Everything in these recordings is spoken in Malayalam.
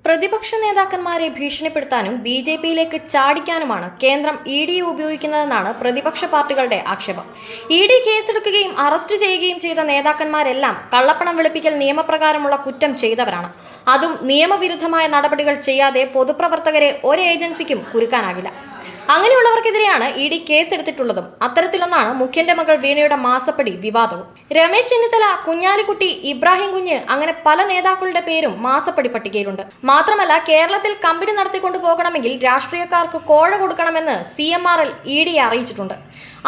പ്രതിപക്ഷ നേതാക്കന്മാരെ ഭീഷണിപ്പെടുത്താനും ബി.ജെ.പിയിലേക്ക് ചാടിക്കാനുമാണ് കേന്ദ്രം ഇ.ഡിയെ ഉപയോഗിക്കുന്നതെന്നാണ് പ്രതിപക്ഷ പാർട്ടികളുടെ ആക്ഷേപം. ഇ.ഡി കേസെടുക്കുകയും അറസ്റ്റ് ചെയ്യുകയും ചെയ്ത നേതാക്കന്മാരെല്ലാം കള്ളപ്പണം വെളുപ്പിക്കൽ നിയമപ്രകാരമുള്ള കുറ്റം ചെയ്തവരാണ്. അതും നിയമവിരുദ്ധമായ നടപടികൾ ചെയ്യാതെ പൊതുപ്രവർത്തകരെ ഒരു ഏജൻസിക്കും കുരുക്കാനാകില്ല. അങ്ങനെയുള്ളവർക്കെതിരെയാണ് ഇ.ഡി കേസെടുത്തിട്ടുള്ളതും. അത്തരത്തിലൊന്നാണ് മുഖ്യന്റെ മകൾ വീണയുടെ മാസപ്പടി വിവാദവും. രമേശ് ചെന്നിത്തല, കുഞ്ഞാലിക്കുട്ടി, ഇബ്രാഹിം കുഞ്ഞ് അങ്ങനെ പല നേതാക്കളുടെ പേരും മാസപ്പടി പട്ടികയിലുണ്ട്. മാത്രമല്ല, കേരളത്തിൽ കമ്പനി നടത്തിക്കൊണ്ടു പോകണമെങ്കിൽ രാഷ്ട്രീയക്കാർക്ക് കോഴ കൊടുക്കണമെന്ന് CMRL ഇ.ഡിയെ അറിയിച്ചിട്ടുണ്ട്.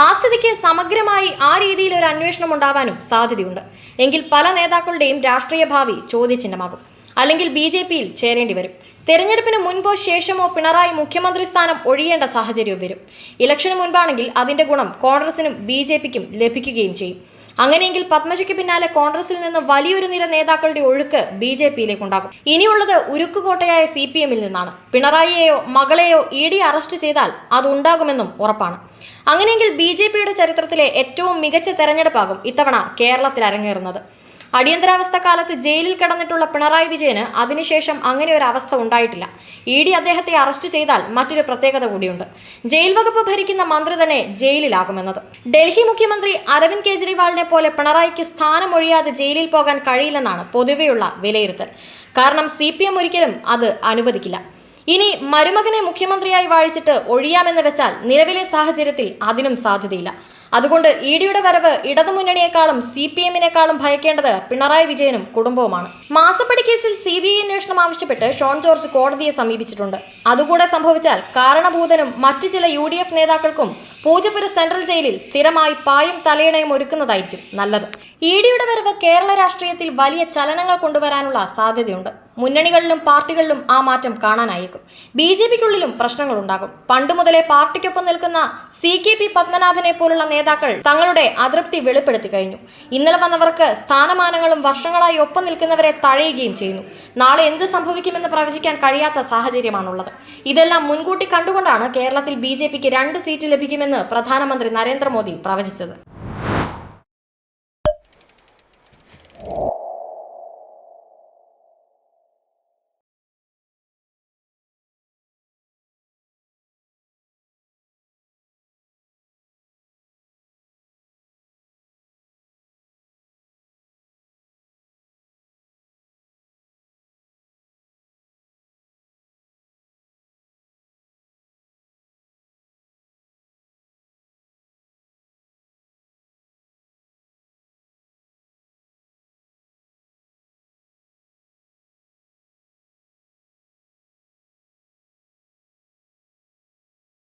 ആ സ്ഥിതിക്ക് സമഗ്രമായി ആ രീതിയിൽ ഒരു അന്വേഷണം ഉണ്ടാവാനും സാധ്യതയുണ്ട്. എങ്കിൽ പല നേതാക്കളുടെയും രാഷ്ട്രീയ ഭാവി ചോദ്യചിഹ്നമാകും. അല്ലെങ്കിൽ ബി.ജെ.പിയിൽ ചേരേണ്ടി വരും. തെരഞ്ഞെടുപ്പിന് മുൻപോ ശേഷമോ പിണറായി മുഖ്യമന്ത്രി സ്ഥാനം ഒഴിയേണ്ട സാഹചര്യവും വരും. ഇലക്ഷന് മുൻപാണെങ്കിൽ അതിന്റെ ഗുണം കോൺഗ്രസിനും ബി.ജെ.പിക്കും ലഭിക്കുകയും ചെയ്യും. അങ്ങനെയെങ്കിൽ പത്മജയ്ക്ക് പിന്നാലെ കോൺഗ്രസിൽ നിന്ന് വലിയൊരു നിര നേതാക്കളുടെ ഒഴുക്ക് ബി.ജെ.പിയിലേക്കുണ്ടാകും. ഇനിയുള്ളത് ഉരുക്കുകോട്ടയായ CPM-ൽ നിന്നാണ്. പിണറായിയെയോ മകളെയോ ഇ.ഡി അറസ്റ്റ് ചെയ്താൽ അതുണ്ടാകുമെന്നും ഉറപ്പാണ്. അങ്ങനെയെങ്കിൽ ബി.ജെ.പിയുടെ ചരിത്രത്തിലെ ഏറ്റവും മികച്ച തെരഞ്ഞെടുപ്പാകും ഇത്തവണ കേരളത്തിൽ അരങ്ങേറുന്നത്. അടിയന്തരാവസ്ഥ കാലത്ത് ജയിലിൽ കിടന്നിട്ടുള്ള പിണറായി വിജയന് അതിനുശേഷം അങ്ങനെ ഒരു അവസ്ഥ ഉണ്ടായിട്ടില്ല. ഇ.ഡി അദ്ദേഹത്തെ അറസ്റ്റ് ചെയ്താൽ മറ്റൊരു പ്രത്യേകത കൂടിയുണ്ട്. ജയിൽ വകുപ്പ് ഭരിക്കുന്ന മന്ത്രി തന്നെ ജയിലിലാകുമെന്നത്. ഡൽഹി മുഖ്യമന്ത്രി അരവിന്ദ് കെജ്രിവാളിനെ പോലെ പിണറായിക്ക് സ്ഥാനമൊഴിയാതെ ജയിലിൽ പോകാൻ കഴിയില്ലെന്നാണ് പൊതുവെയുള്ള വിലയിരുത്തൽ. കാരണം CPM ഒരിക്കലും അത് അനുവദിക്കില്ല. ഇനി മരുമകനെ മുഖ്യമന്ത്രിയായി വാഴിച്ചിട്ട് ഒഴിയാമെന്ന് വെച്ചാൽ നിലവിലെ സാഹചര്യത്തിൽ അതിനും സാധ്യതയില്ല. അതുകൊണ്ട് ഇ.ഡിയുടെ വരവ് ഇടതുമുന്നണിയെക്കാളും CPM-നേക്കാളും ഭയക്കേണ്ടത് പിണറായി വിജയനും കുടുംബവുമാണ്. മാസപ്പടി കേസിൽ CBI അന്വേഷണം ആവശ്യപ്പെട്ട് ഷോൺ ജോർജ് കോടതിയെ സമീപിച്ചിട്ടുണ്ട്. അതുകൂടെ സംഭവിച്ചാൽ കാരണഭൂതനും മറ്റു ചില UDF നേതാക്കൾക്കും പൂജപ്പുര സെൻട്രൽ ജയിലിൽ സ്ഥിരമായി പായും തലയിണയും ഒരുക്കുന്നതായിരിക്കും നല്ലത്. ഇ.ഡിയുടെ വരവ് കേരള രാഷ്ട്രീയത്തിൽ വലിയ ചലനങ്ങൾ കൊണ്ടുവരാനുള്ള സാധ്യതയുണ്ട്. മുന്നണികളിലും പാർട്ടികളിലും ആ മാറ്റം കാണാനായേക്കും. ബി.ജെ.പിക്കുള്ളിലും പ്രശ്നങ്ങളുണ്ടാകും. പണ്ട് മുതലേ പാർട്ടിക്കൊപ്പം നിൽക്കുന്ന CKP പത്മനാഭനെ പോലുള്ള നേതാക്കൾ തങ്ങളുടെ അതൃപ്തി വെളിപ്പെടുത്തി കഴിഞ്ഞു. ഇന്നലെ വന്നവർക്ക് സ്ഥാനമാനങ്ങളും വർഷങ്ങളായി ഒപ്പം നിൽക്കുന്നവരെ തഴയുകയും ചെയ്യുന്നു. നാളെ എന്ത് സംഭവിക്കുമെന്ന് പ്രവചിക്കാൻ കഴിയാത്ത സാഹചര്യമാണുള്ളത്. ഇതെല്ലാം മുൻകൂട്ടി കണ്ടുകൊണ്ടാണ് കേരളത്തിൽ ബി.ജെ.പിക്ക് 2 സീറ്റ് ലഭിക്കുമെന്ന് പ്രധാനമന്ത്രി നരേന്ദ്രമോദി പ്രവചിച്ചത്.